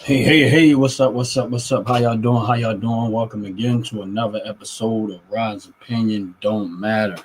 Hey, what's up? How y'all doing? Welcome again to another episode of Rod's Opinion Don't Matter.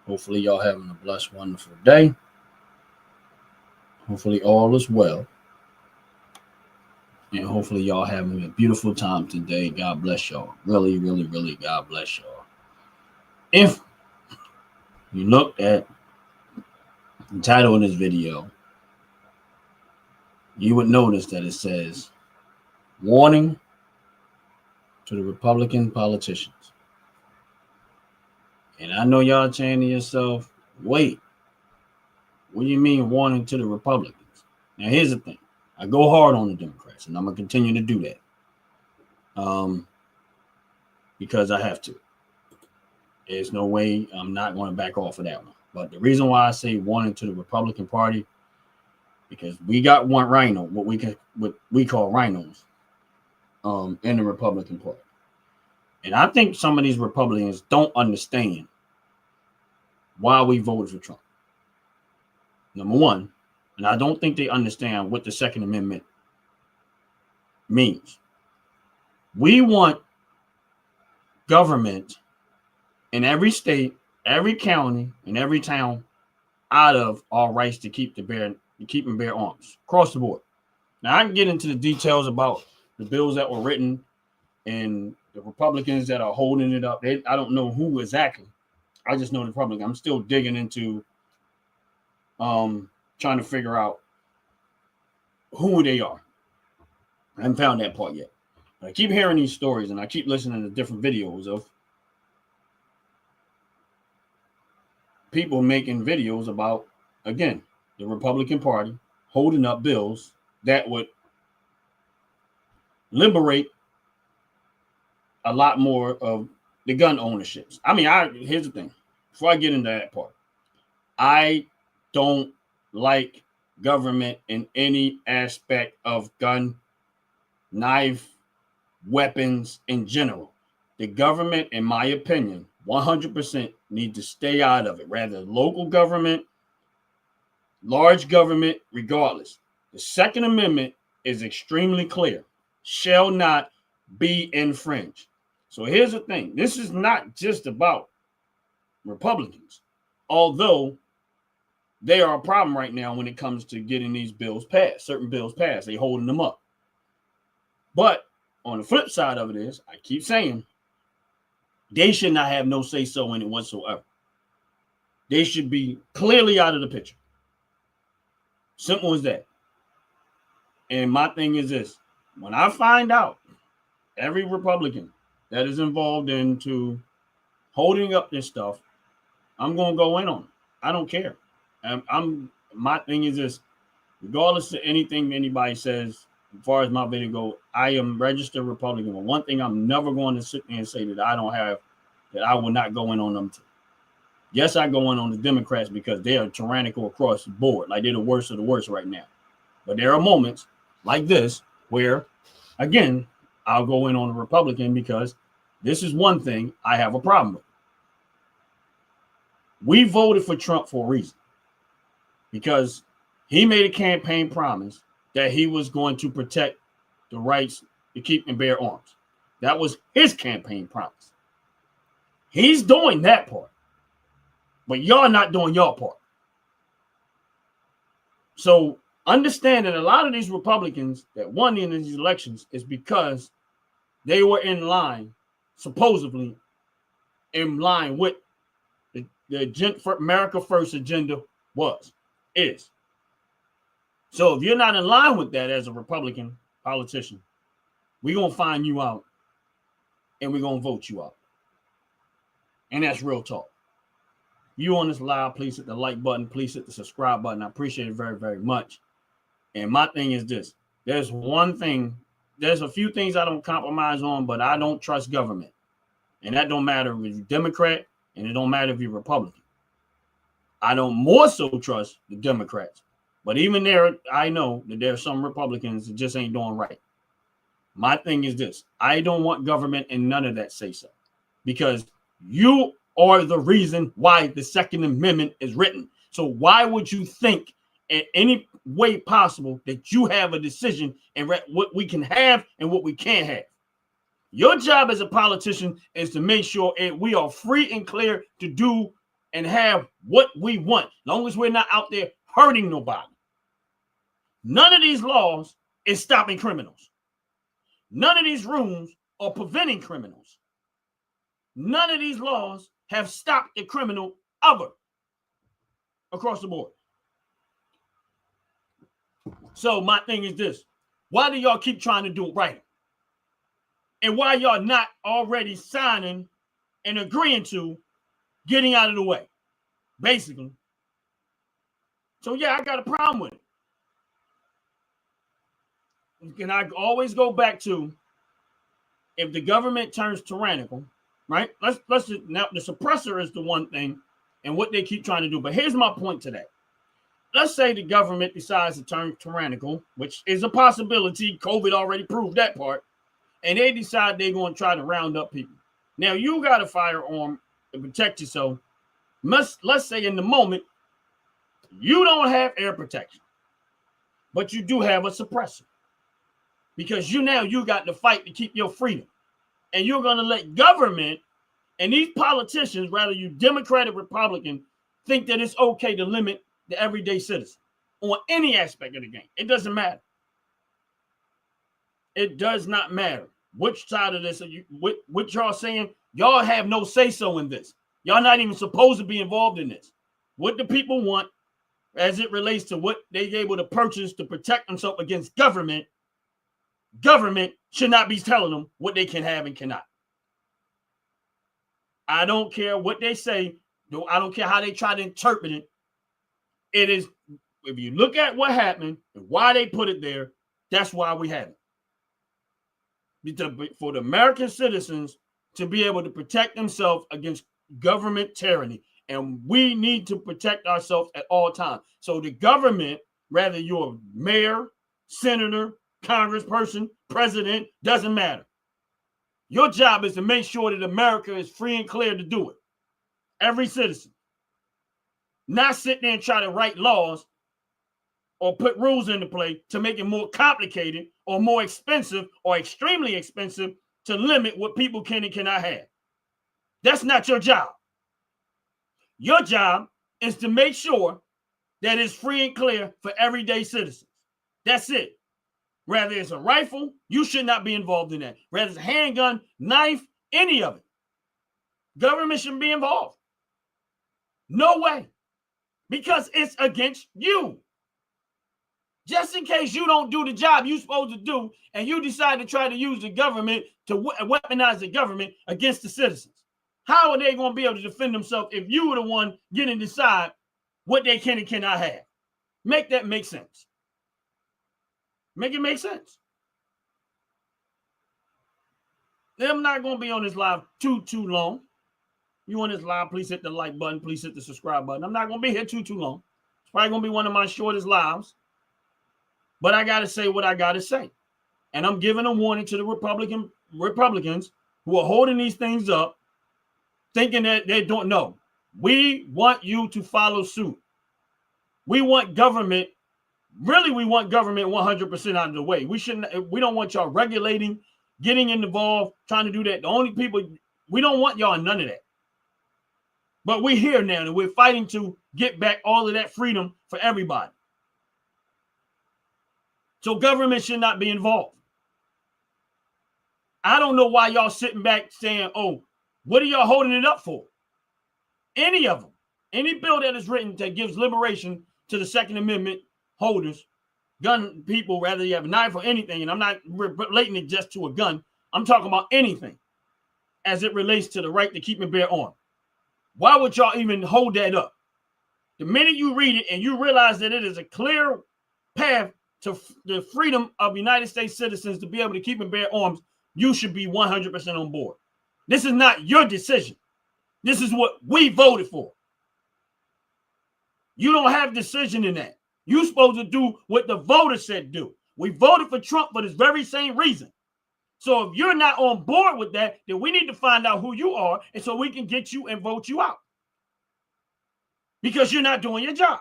Hopefully, y'all having a blessed, wonderful day. Hopefully, all is well. And hopefully, y'all having a beautiful time today. God bless y'all. Really, God bless y'all. If you looked at the title of this video, you would notice that it says, Warning to the Republican politicians. And I know y'all saying to yourself, wait, what do you mean warning to the Republicans? Now, here's the thing. I go hard on the Democrats, and I'm going to continue to do that because I have to. There's no way I'm not going to back off of that one. But the reason why I say warning to the Republican Party, because we got one rhino, what we call rhinos in the Republican Party. And I think some of these Republicans don't understand why we voted for Trump. Number one, and I don't think they understand what the Second Amendment means. We want government in every state, every county, and every town out of our rights to keep and bear arms across the board. Now I can get into the details about the bills that were written and the Republicans that are holding it up. I don't know who exactly. I just know the Republicans. I'm still digging into trying to figure out who they are. I haven't found that part yet. But I keep hearing these stories and I keep listening to different videos of people making videos about, again, the Republican Party holding up bills that would liberate a lot more of the gun ownerships. I mean, here's the thing. Before I get into that part, I don't like government in any aspect of gun, knife, weapons in general. The government, in my opinion, 100% need to stay out of it. Rather, local government, large government, regardless. The Second Amendment is extremely clear. Shall not be infringed. So here's the thing. This is not just about Republicans, although they are a problem right now when it comes to getting these bills passed, certain bills passed. They're holding them up. But on the flip side of it is, I keep saying, they should not have no say-so in it whatsoever. They should be clearly out of the picture. Simple as that. And my thing is this. When I find out every Republican that is involved into holding up this stuff, I'm going to go in on it. I don't care. My thing is this. Regardless of anything anybody says, as far as my video go, I am registered Republican. But one thing I'm never going to sit there and say that I don't have, that I will not go in on them. Yes, I go in on the Democrats because they are tyrannical across the board. Like they're the worst of the worst right now. But there are moments like this where, again, I'll go in on the Republican because this is one thing I have a problem with. We voted for Trump for a reason because he made a campaign promise that he was going to protect the rights to keep and bear arms. That was his campaign promise. He's doing that part, but y'all not doing your part. So understand that a lot of these Republicans that won in these elections is because they were in line, supposedly in line with the America First agenda is. So if you're not in line with that as a Republican politician, we're going to find you out and we're going to vote you out. And that's real talk. You on this live, please hit the like button. Please hit the subscribe button. I appreciate it very, very much. And my thing is this. There's a few things I don't compromise on, but I don't trust government. And that don't matter if you're Democrat and it don't matter if you're Republican. I don't more so trust the Democrats. But even there, I know that there are some Republicans that just ain't doing right. My thing is this. I don't want government and none of that say so. Because you are the reason why the Second Amendment is written. So why would you think any way possible that you have a decision and what we can have and what we can't have. Your job as a politician is to make sure we are free and clear to do and have what we want, as long as we're not out there hurting nobody. None of these laws is stopping criminals. None of these rules are preventing criminals. None of these laws have stopped the criminal ever across the board. So my thing is this: why do y'all keep trying to do it right? And why y'all not already signing and agreeing to getting out of the way, basically? So yeah, I got a problem with it. And I always go back to, if the government turns tyrannical, right? Let's now, the suppressor is the one thing and what they keep trying to do. But here's my point to that. Let's say the government decides to turn tyrannical, which is a possibility. COVID already proved that part. And they decide they're going to try to round up people. Now, you got a firearm to protect yourself. Let's say in the moment, you don't have air protection, but you do have a suppressor. Because you got to fight to keep your freedom. And you're going to let government and these politicians, whether you Democrat or Republican, think that it's okay to limit the everyday citizen on any aspect of the game. It doesn't matter. It does not matter which side of this, what y'all saying. Y'all have no say-so in this. Y'all not even supposed to be involved in this. What the people want as it relates to what they're able to purchase to protect themselves against government should not be telling them what they can have and cannot. I don't care what they say. I don't care how they try to interpret it. It is, if you look at what happened and why they put it there, that's why we have it. For the American citizens to be able to protect themselves against government tyranny. And we need to protect ourselves at all times. So the government, whether you're a mayor, senator, congressperson, president, doesn't matter. Your job is to make sure that America is free and clear to do it. Every citizen. Not sit there and try to write laws or put rules into play to make it more complicated or more expensive or extremely expensive to limit what people can and cannot have. That's not your job. Your job is to make sure that it's free and clear for everyday citizens. That's it. Whether it's a rifle, you should not be involved in that. Whether it's a handgun, knife, any of it. Government shouldn't be involved. No way. Because it's against you. Just in case you don't do the job you're supposed to do and you decide to try to use the government to weaponize the government against the citizens. How are they going to be able to defend themselves if you were the one getting to decide what they can and cannot have? Make that make sense. Make it make sense. I'm not going to be on this live too long. You on this live, please hit the like button. Please hit the subscribe button. I'm not going to be here too long. It's probably going to be one of my shortest lives. But I got to say what I got to say. And I'm giving a warning to the Republicans who are holding these things up, thinking that they don't know. We want you to follow suit. We want government. Really, we want government 100% out of the way. We don't want y'all regulating, getting involved, trying to do that. The only people, we don't want y'all none of that. But we're here now and we're fighting to get back all of that freedom for everybody. So government should not be involved. I don't know why y'all sitting back saying, oh, what are y'all holding it up for? Any of them. Any bill that is written that gives liberation to the Second Amendment holders, gun people, whether you have a knife or anything, and I'm not relating it just to a gun. I'm talking about anything as it relates to the right to keep and bear arms. Why would y'all even hold that up? The minute you read it and you realize that it is a clear path to the freedom of United States citizens to be able to keep and bear arms, you should be 100% on board. This is not your decision. This is what we voted for. You don't have decision in that. You're supposed to do what the voters said do. We voted for Trump for this very same reason. So if you're not on board with that, then we need to find out who you are, and so we can get you and vote you out. Because you're not doing your job.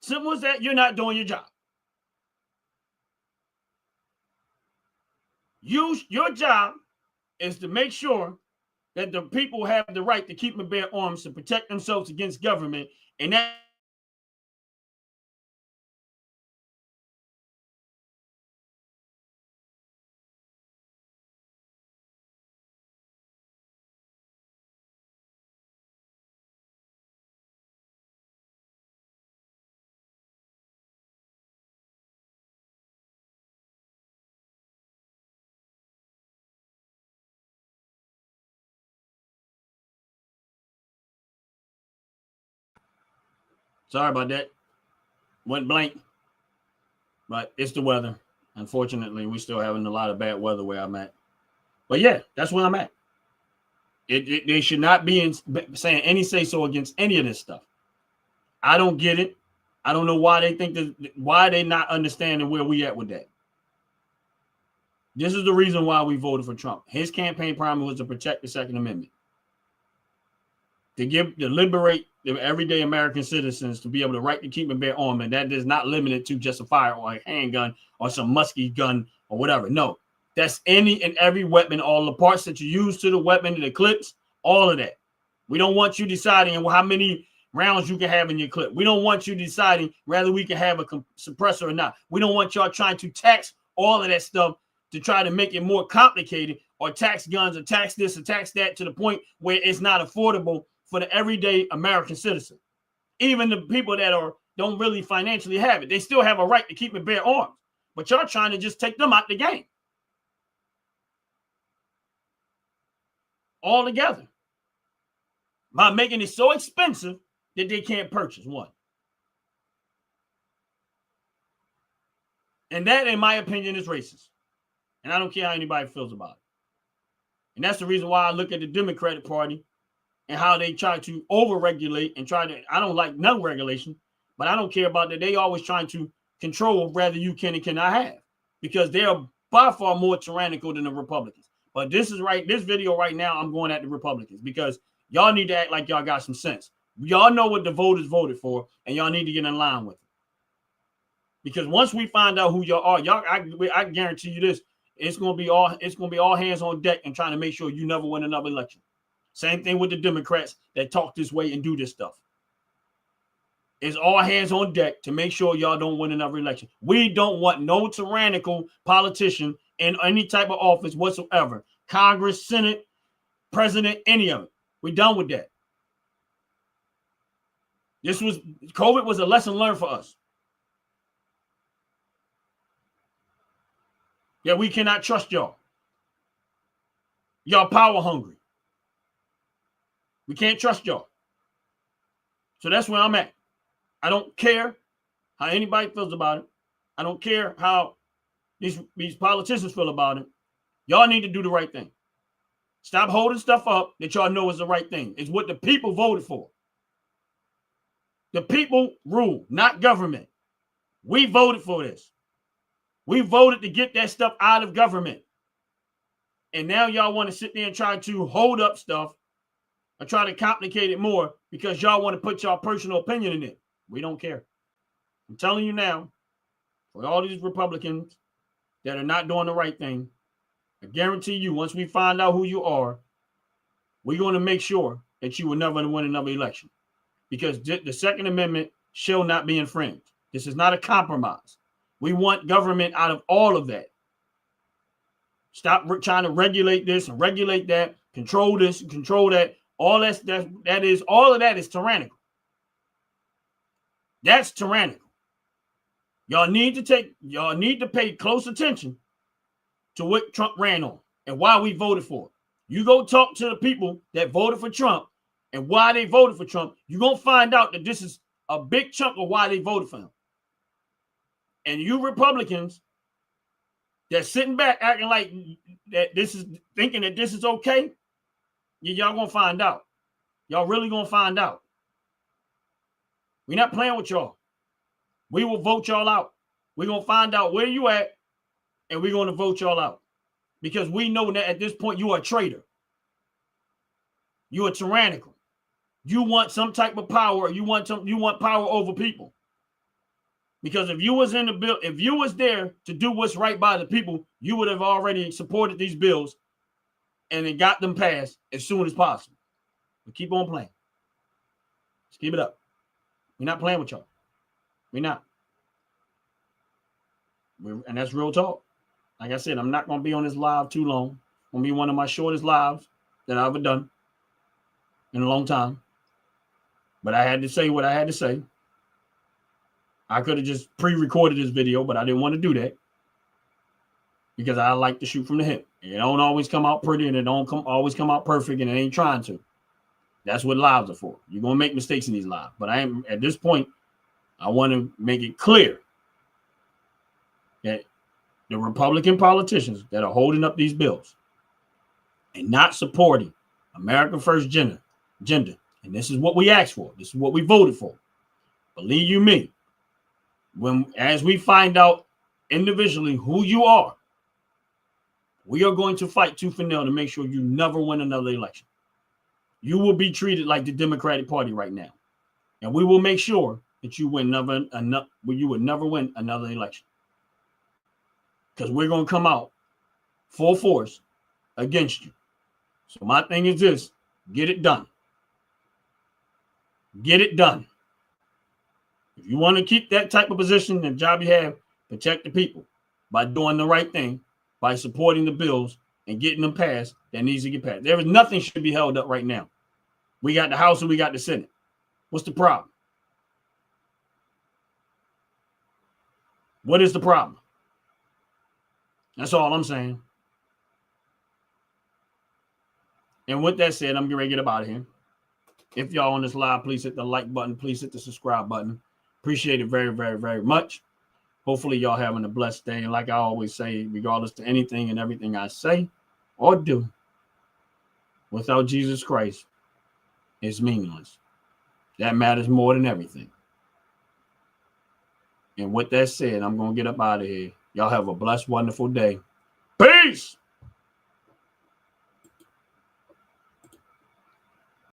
Simple as that. You're not doing your job. Your job is to make sure that the people have the right to keep and bear arms to protect themselves against government, and that sorry about that. Went blank, but it's the weather. Unfortunately, we're still having a lot of bad weather where I'm at. But yeah, that's where I'm at. They should not be saying any say so against any of this stuff. I don't get it. I don't know why they think that, why they not understanding where we at with that. This is the reason why we voted for Trump. His campaign promise was to protect the Second Amendment, to liberate the everyday American citizens to be able to right to keep and bear arms, and that is not limited to just a fire or a handgun or some musky gun or whatever. No, that's any and every weapon, all the parts that you use to the weapon, the clips, all of that. We don't want you deciding how many rounds you can have in your clip. We don't want you deciding whether we can have a suppressor or not. We don't want y'all trying to tax all of that stuff to try to make it more complicated, or tax guns, or tax this, or tax that, to the point where it's not affordable for the everyday American citizen. Even the people that don't really financially have it, they still have a right to keep and bear arms. But y'all trying to just take them out the game altogether by making it so expensive that they can't purchase one. And that, in my opinion, is racist. And I don't care how anybody feels about it. And that's the reason why I look at the Democratic Party and how they try to over-regulate and try to, I don't like no regulation, but I don't care about that. They always trying to control whether you can and cannot have, because they are by far more tyrannical than the Republicans. But this video right now, I'm going at the Republicans, because y'all need to act like y'all got some sense. Y'all know what the voters voted for, and y'all need to get in line with it. Because once we find out who y'all are, I guarantee you this, it's gonna be all hands on deck and trying to make sure you never win another election. Same thing with the Democrats that talk this way and do this stuff. It's all hands on deck to make sure y'all don't win another election. We don't want no tyrannical politician in any type of office whatsoever. Congress, Senate, President, any of it. We're done with that. COVID was a lesson learned for us. Yeah, we cannot trust y'all. Y'all power hungry. We can't trust y'all. So that's where I'm at. I don't care how anybody feels about it. I don't care how these politicians feel about it. Y'all need to do the right thing. Stop holding stuff up that y'all know is the right thing. It's what the people voted for. The people rule, not government. We voted for this. We voted to get that stuff out of government. And now y'all want to sit there and try to hold up stuff or try to complicate it more because y'all want to put y'all personal opinion in it. We don't care. I'm telling you now, for all these Republicans that are not doing the right thing, I guarantee you, once we find out who you are, we're going to make sure that you will never win another election, because the Second Amendment shall not be infringed. This is not a compromise. We want government out of all of that. Stop trying to regulate this and regulate that, control this and control that. All of that is tyrannical. That's tyrannical. Y'all need to pay close attention to what Trump ran on and why we voted for it. You go talk to the people that voted for Trump and why they voted for Trump, you're going to find out that this is a big chunk of why they voted for him. And you Republicans that's sitting back acting like that thinking that this is okay, y'all going to find out. Y'all really going to find out. We're not playing with y'all. We will vote y'all out. We're going to find out where you at, and we're going to vote y'all out. Because we know that at this point, you are a traitor. You are tyrannical. You want some type of power. You want power over people. Because if you was in the bill, if you was there to do what's right by the people, you would have already supported these bills and then got them passed as soon as possible. But keep on playing. Just keep it up. We're not playing with y'all. We're not. And that's real talk. Like I said, I'm not going to be on this live too long. It's going to be one of my shortest lives that I've ever done in a long time. But I had to say what I had to say. I could have just pre-recorded this video, but I didn't want to do that because I like to shoot from the hip. It don't always come out pretty, and it don't always come out perfect, and it ain't trying to. That's what lives are for. You're going to make mistakes in these lives. But I am at this point, I want to make it clear that the Republican politicians that are holding up these bills and not supporting America First agenda, and this is what we asked for. This is what we voted for. Believe you me, as we find out individually who you are, we are going to fight tooth and nail to make sure you never win another election. You will be treated like the Democratic Party right now, and we will make sure that you would never win another election, because we're going to come out full force against you. So my thing is this: get it done. Get it done. If you want to keep that type of position, the job you have, protect the people by doing the right thing, by supporting the bills and getting them passed that needs to get passed. There is nothing should be held up right now. We got the House and we got the Senate. What's the problem? What is the problem? That's all I'm saying. And with that said, I'm getting ready to get up out of here. If y'all on this live, please hit the like button. Please hit the subscribe button. Appreciate it very, very, very much. Hopefully y'all having a blessed day. And like I always say, regardless to anything and everything I say or do, without Jesus Christ, it's meaningless. That matters more than everything. And with that said, I'm going to get up out of here. Y'all have a blessed, wonderful day. Peace!